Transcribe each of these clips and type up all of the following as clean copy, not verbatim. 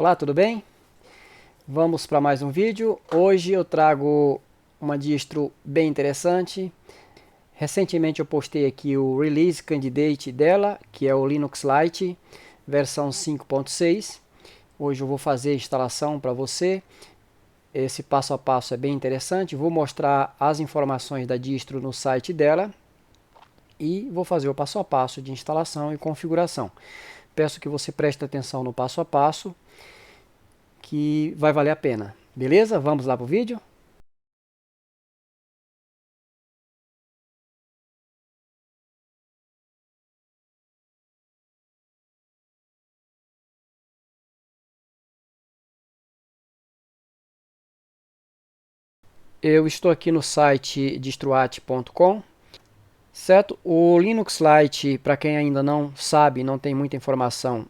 Olá, tudo bem? Vamos para mais um vídeo. Hoje eu trago uma distro bem interessante. Recentemente eu postei aqui o Release Candidate dela, que é o Linux Lite, versão 5.6. Hoje eu vou fazer a instalação para você. Esse passo a passo é bem interessante. Vou mostrar as informações da distro no site dela e vou fazer o passo a passo de instalação e configuração. Peço que você preste atenção no passo a passo, que vai valer a pena. Beleza? Vamos lá para o vídeo? Eu estou aqui no site distroat.com, certo? O Linux Lite, para quem ainda não sabe, não tem muita informação,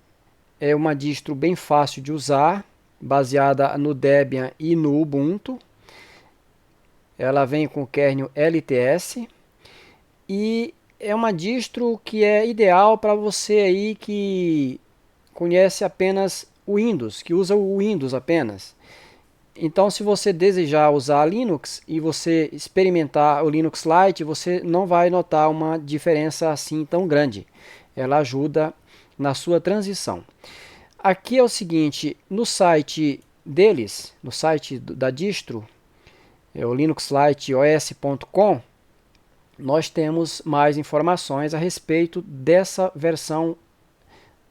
é uma distro bem fácil de usar, baseada no Debian e no Ubuntu. Ela vem com o kernel LTS e é uma distro que é ideal para você aí que conhece apenas o Windows, que usa o Windows apenas. Então, se você desejar usar Linux e você experimentar o Linux Lite, você não vai notar uma diferença assim tão grande. Ela ajuda na sua transição. Aqui é o seguinte, no site deles, no site da distro, é o linuxliteos.com, nós temos mais informações a respeito dessa versão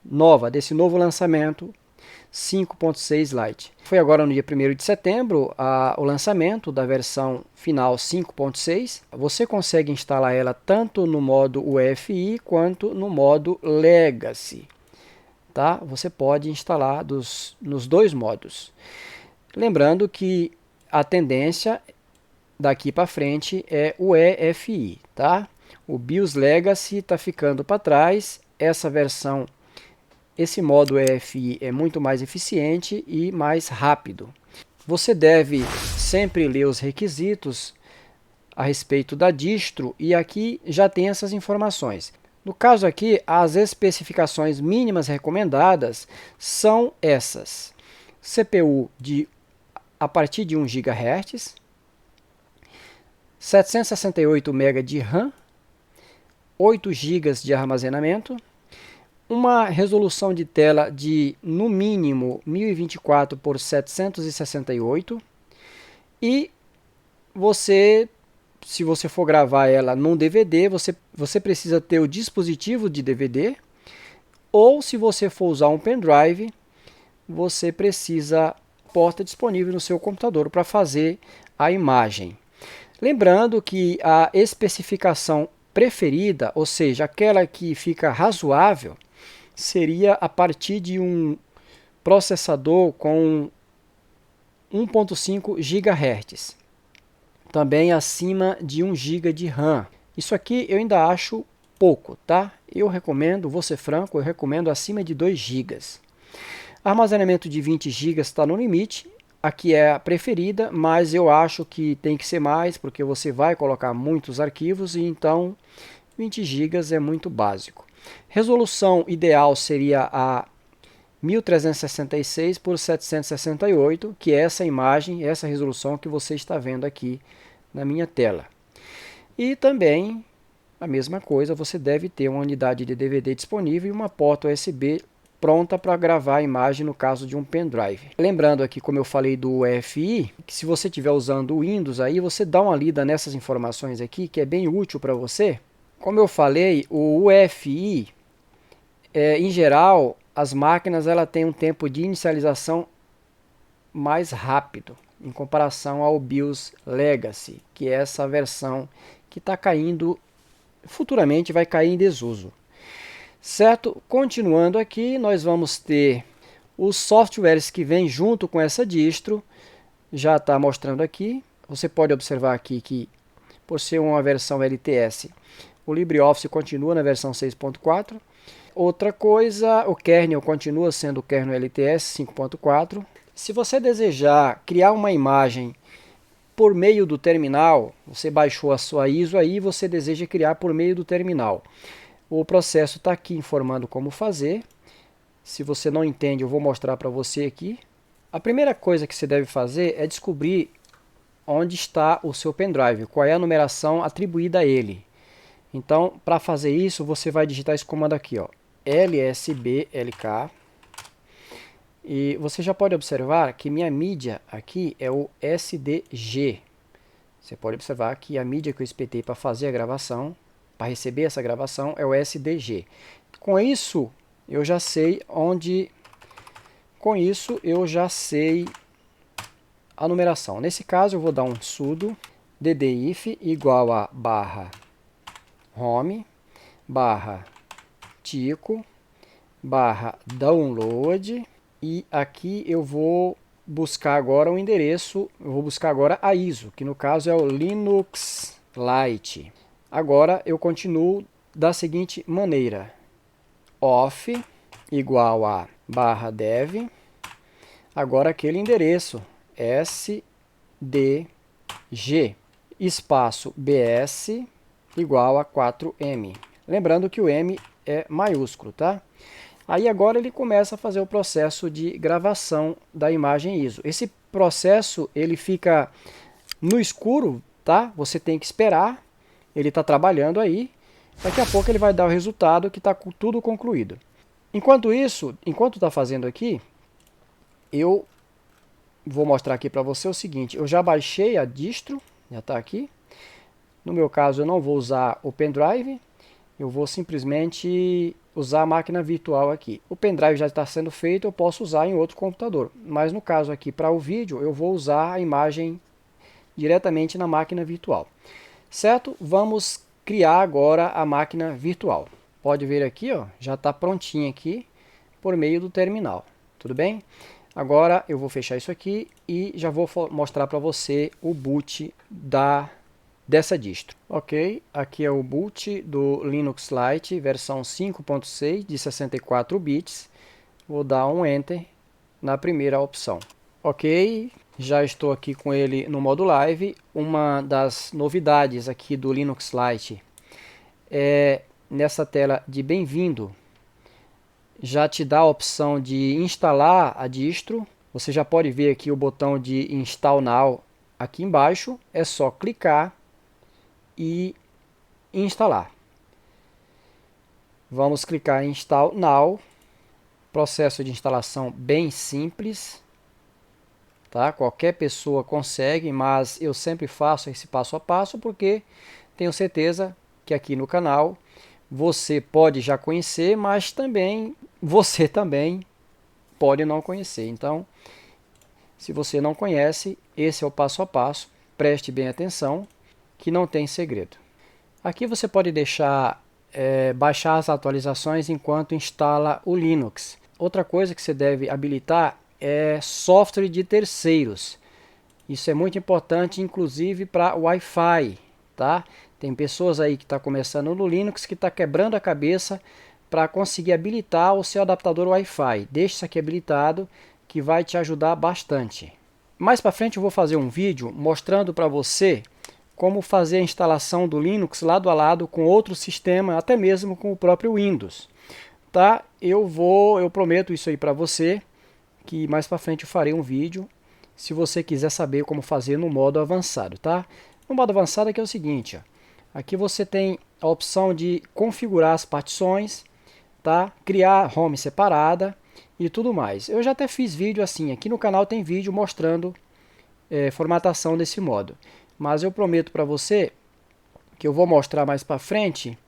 nova, desse novo lançamento 5.6 Lite. Foi agora no dia 1º de setembro o lançamento da versão final 5.6. Você consegue instalar ela tanto no modo UEFI quanto no modo Legacy. Tá? Você pode instalar nos dois modos. Lembrando que a tendência daqui para frente é o EFI. Tá? O BIOS Legacy está ficando para trás. Esse modo EFI é muito mais eficiente e mais rápido. Você deve sempre ler os requisitos a respeito da distro e aqui já tem essas informações. No caso aqui, as especificações mínimas recomendadas são essas: CPU a partir de 1 GHz, 768 MB de RAM, 8 GB de armazenamento, uma resolução de tela de, no mínimo, 1024 por 768 e se você for gravar ela num DVD, você precisa ter o dispositivo de DVD, ou se você for usar um pendrive, você precisa porta disponível no seu computador para fazer a imagem. Lembrando que a especificação preferida, ou seja, aquela que fica razoável, seria a partir de um processador com 1.5 GHz, também acima de 1 GB de RAM. Isso aqui eu ainda acho pouco, tá? Eu recomendo, vou ser franco, eu recomendo acima de 2 GB. Armazenamento de 20 GB está no limite, aqui é a preferida, mas eu acho que tem que ser mais, porque você vai colocar muitos arquivos, e então 20 GB é muito básico. Resolução ideal seria a 1366 por 768, que é essa imagem, essa resolução que você está vendo aqui na minha tela. E também, a mesma coisa, você deve ter uma unidade de DVD disponível e uma porta USB pronta para gravar a imagem no caso de um pendrive. Lembrando aqui, como eu falei do UEFI, que se você estiver usando o Windows, aí você dá uma lida nessas informações aqui, que é bem útil para você. Como eu falei, o UEFI, em geral, as máquinas têm um tempo de inicialização mais rápido, em comparação ao BIOS Legacy, que é essa versão que está caindo, futuramente vai cair em desuso. Certo? Continuando aqui, nós vamos ter os softwares que vêm junto com essa distro, já está mostrando aqui. Você pode observar aqui que, por ser uma versão LTS, o LibreOffice continua na versão 6.4. Outra coisa, o kernel continua sendo o kernel LTS 5.4. Se você desejar criar uma imagem por meio do terminal, você baixou a sua ISO aí e você deseja criar por meio do terminal. O processo está aqui informando como fazer. Se você não entende, eu vou mostrar para você aqui. A primeira coisa que você deve fazer é descobrir onde está o seu pendrive, qual é a numeração atribuída a ele. Então, para fazer isso, você vai digitar esse comando aqui, ó, lsblk. E você já pode observar que minha mídia aqui é o SDG. Você pode observar que a mídia que eu espetei para fazer a gravação, para receber essa gravação, é o SDG. Com isso, eu já sei onde... Com isso, eu já sei a numeração. Nesse caso, eu vou dar um sudo ddif igual a barra home, barra tico, barra download, e aqui eu vou buscar agora o endereço, eu vou buscar agora a ISO, que no caso é o Linux Lite. Agora eu continuo da seguinte maneira, off igual a barra dev, agora aquele endereço sdg espaço bs igual a 4m. Lembrando que o M é maiúsculo, tá? Aí agora ele começa a fazer o processo de gravação da imagem ISO. Esse processo ele fica no escuro, tá? Você tem que esperar, ele está trabalhando aí. Daqui a pouco ele vai dar o resultado que está tudo concluído. Enquanto isso, enquanto está fazendo aqui, eu vou mostrar aqui para você o seguinte. Eu já baixei a distro, já está aqui. No meu caso eu não vou usar o pendrive, eu vou simplesmente usar a máquina virtual aqui. O pendrive já está sendo feito, eu posso usar em outro computador. Mas no caso aqui para o vídeo, eu vou usar a imagem diretamente na máquina virtual. Certo? Vamos criar agora a máquina virtual. Pode ver aqui, ó, já está prontinha aqui por meio do terminal. Tudo bem? Agora eu vou fechar isso aqui e já vou mostrar para você o boot dessa distro. Ok, aqui é o boot do Linux Lite, versão 5.6 de 64 bits. Vou dar um Enter na primeira opção. Ok, já estou aqui com ele no modo live. Uma das novidades aqui do Linux Lite é nessa tela de bem-vindo. Já te dá a opção de instalar a distro. Você já pode ver aqui o botão de Install Now aqui embaixo. É só clicar e instalar. Vamos clicar em Install Now. Processo de instalação bem simples, tá? Qualquer pessoa consegue, mas eu sempre faço esse passo a passo porque tenho certeza que aqui no canal você pode já conhecer, mas também você também pode não conhecer. Então, se você não conhece, esse é o passo a passo. Preste bem atenção, que não tem segredo. Aqui você pode deixar baixar as atualizações enquanto instala o Linux. Outra coisa que você deve habilitar é software de terceiros. Isso é muito importante, inclusive para Wi-Fi, tá? Tem pessoas aí que estão começando no Linux que está quebrando a cabeça para conseguir habilitar o seu adaptador Wi-Fi. Deixe isso aqui habilitado que vai te ajudar bastante. Mais para frente eu vou fazer um vídeo mostrando para você como fazer a instalação do Linux lado a lado com outro sistema, até mesmo com o próprio Windows. Tá? Eu prometo isso aí para você, que mais para frente eu farei um vídeo, se você quiser saber como fazer no modo avançado, tá? No modo avançado aqui é o seguinte, ó. Aqui você tem a opção de configurar as partições, tá? Criar home separada e tudo mais. Eu já até fiz vídeo assim, aqui no canal tem vídeo mostrando formatação desse modo. Mas eu prometo para você que eu vou mostrar mais para frente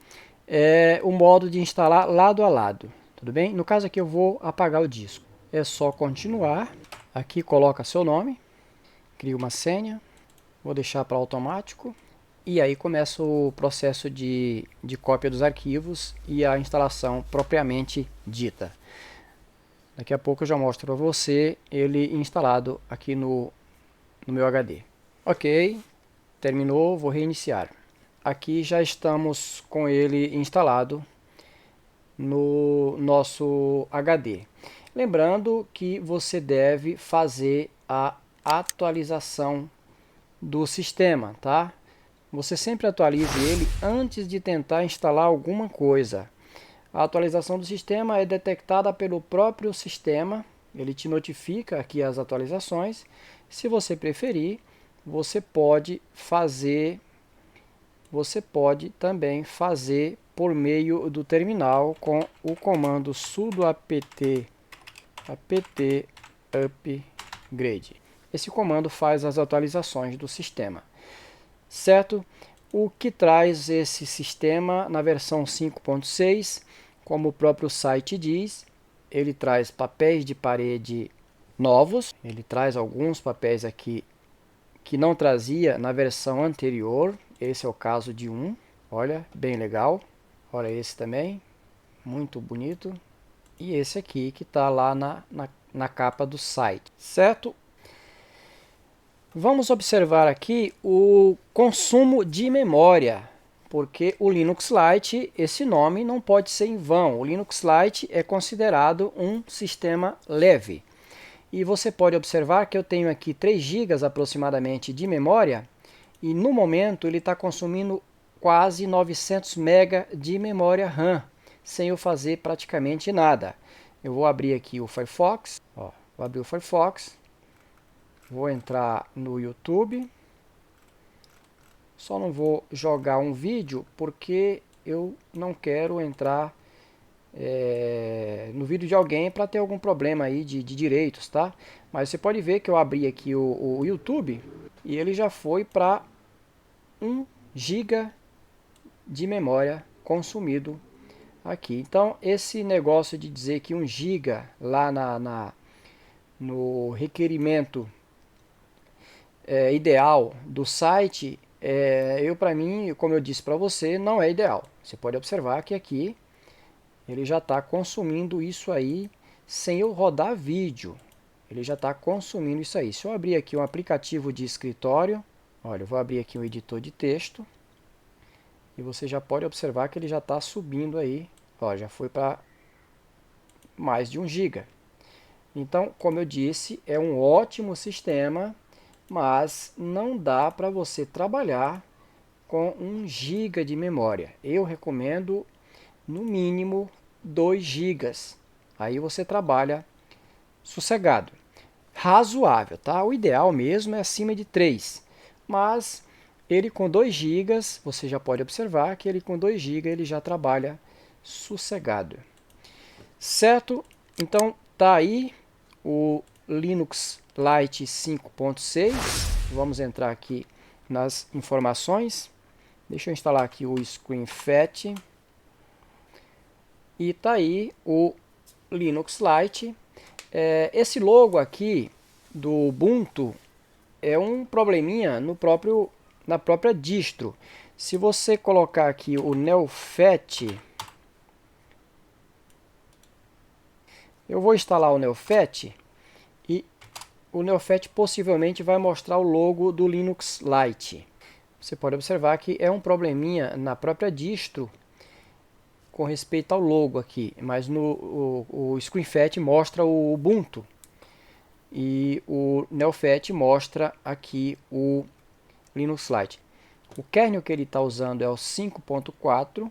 o modo de instalar lado a lado, tudo bem? No caso aqui eu vou apagar o disco. É só continuar, aqui coloca seu nome, cria uma senha, vou deixar para automático e aí começa o processo de cópia dos arquivos e a instalação propriamente dita. Daqui a pouco eu já mostro para você ele instalado aqui no meu HD. Ok, terminou, vou reiniciar. Aqui já estamos com ele instalado no nosso HD. Lembrando que você deve fazer a atualização do sistema, tá? Você sempre atualize ele antes de tentar instalar alguma coisa. A atualização do sistema é detectada pelo próprio sistema, ele te notifica aqui as atualizações. Se você preferir, você pode também fazer por meio do terminal com o comando sudo apt upgrade. Esse comando faz as atualizações do sistema, certo? O que traz esse sistema na versão 5.6, como o próprio site diz, ele traz papéis de parede novos, ele traz alguns papéis aqui que não trazia na versão anterior. Esse é o caso de um, olha, bem legal. Olha esse também, muito bonito. E esse aqui que está lá na capa do site, certo? Vamos observar aqui o consumo de memória, porque o Linux Lite, esse nome não pode ser em vão. O Linux Lite é considerado um sistema leve. E você pode observar que eu tenho aqui 3 GB aproximadamente de memória, e no momento ele está consumindo quase 900 MB de memória RAM, sem eu fazer praticamente nada. Eu vou abrir aqui o Firefox, ó, vou abrir o Firefox, vou entrar no YouTube, só não vou jogar um vídeo porque eu não quero entrar no vídeo de alguém para ter algum problema aí de direitos, tá? Mas você pode ver que eu abri aqui o YouTube e ele já foi para 1 GB de memória consumido aqui. Então esse negócio de dizer que 1 GB lá no requerimento ideal do site, para mim, como eu disse para você, não é ideal. Você pode observar que aqui ele já está consumindo isso aí sem eu rodar vídeo. Ele já está consumindo isso aí. Se eu abrir aqui um aplicativo de escritório, olha, eu vou abrir aqui um editor de texto, e você já pode observar que ele já está subindo aí, ó, já foi para mais de 1 GB. Então, como eu disse, é um ótimo sistema, mas não dá para você trabalhar com 1 GB de memória. Eu recomendo no mínimo 2 GB. Aí você trabalha sossegado. Razoável, tá? O ideal mesmo é acima de 3. Mas ele com 2 GB, você já pode observar que ele com 2 GB ele já trabalha sossegado. Certo? Então tá aí o Linux Lite 5.6. Vamos entrar aqui nas informações. Deixa eu instalar aqui o ScreenFat. E tá aí o Linux Lite. Esse logo aqui do Ubuntu é um probleminha na própria distro. Se você colocar aqui o NeoFet, eu vou instalar o NeoFet e o NeoFet possivelmente vai mostrar o logo do Linux Lite. Você pode observar que é um probleminha na própria distro com respeito ao logo aqui, mas o ScreenFat mostra o Ubuntu e o NeoFet mostra aqui o Linux Lite. O kernel que ele está usando é o 5.4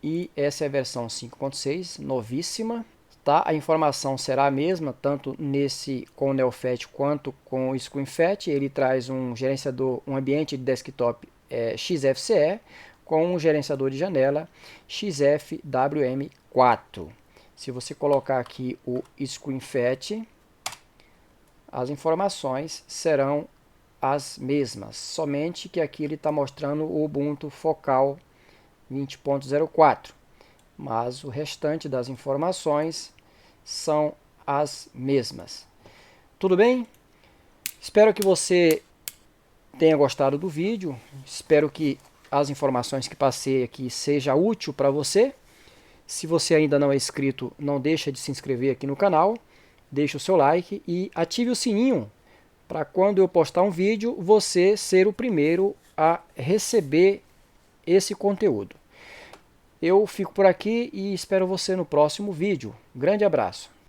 e essa é a versão 5.6, novíssima. Tá? A informação será a mesma, tanto nesse com o NeoFet quanto com o ScreenFat. Ele traz um gerenciador, um ambiente de desktop XFCE com um gerenciador de janela XFWM4. Se você colocar aqui o ScreenFat, as informações serão as mesmas, somente que aqui ele está mostrando o Ubuntu Focal 20.04, mas o restante das informações são as mesmas. Tudo bem? Espero que você tenha gostado do vídeo, espero que as informações que passei aqui seja útil para você. Se você ainda não é inscrito, não deixa de se inscrever aqui no canal, deixe o seu like e ative o sininho para quando eu postar um vídeo, você ser o primeiro a receber esse conteúdo. Eu fico por aqui e espero você no próximo vídeo. Grande abraço!